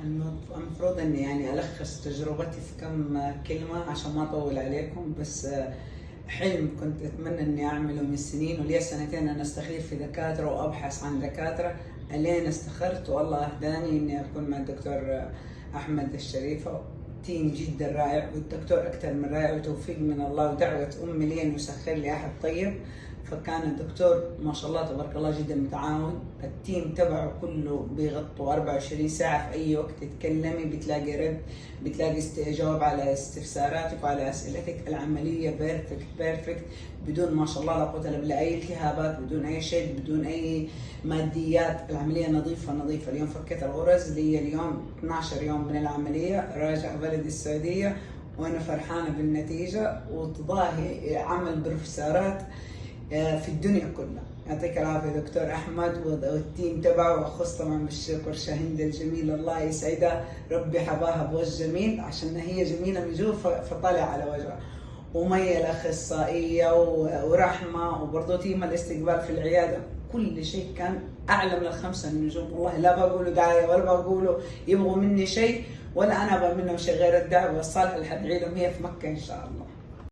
المفروض اني يعني الخص تجربتي في كم كلمة عشان ما اطول عليكم. بس حلم كنت اتمنى اني اعمله من سنين، ولي سنتين انا استخير في دكاترة وابحث عن دكاترة، الين استخرت والله اهداني اني اكون مع الدكتور احمد الشريفة. تيم جدا رائع، والدكتور اكثر من رائع، وتوفيق من الله ودعوة امي لي انه يسخر لي احد طيب. فكان الدكتور ما شاء الله تبارك الله جدا متعاون، التيم تبعه كله بيغطوا 24 ساعة، في أي وقت تتكلمي بتلاقي رد، بتلاقي جواب على استفساراتك وعلى أسئلتك. العملية بيرفكت بيرفكت، بدون ما شاء الله لا قوة إلا بالله أي التهابات، بدون أي شيء، بدون أي ماديات. العملية نظيفة نظيفة. اليوم فكيت الغرز لي، اليوم 12 يوم من العملية، راجع بلدي السعودية وأنا فرحانة بالنتيجة، وتضاهي عمل بروفيسورات في الدنيا كلها. يعطيك العافية دكتور أحمد والتيم تبعه، وأخص طبعا بالشكر شاهندة الجميلة، الله يسعدها، ربي حباها بوجه جميل عشان هي جميلة من جوا فطلع على وجهها. ومية الأخصائية ورحمة، وبرضه تيم الاستقبال في العيادة، كل شيء كان أعلى من الخمسة النجوم. والله لا بقوله دعاية ولا بقوله يبغوا مني شيء، ولا أنا أبغى منهم شيء غير الدعوة الصالحة اللي حدعي لهم هي في مكة إن شاء الله.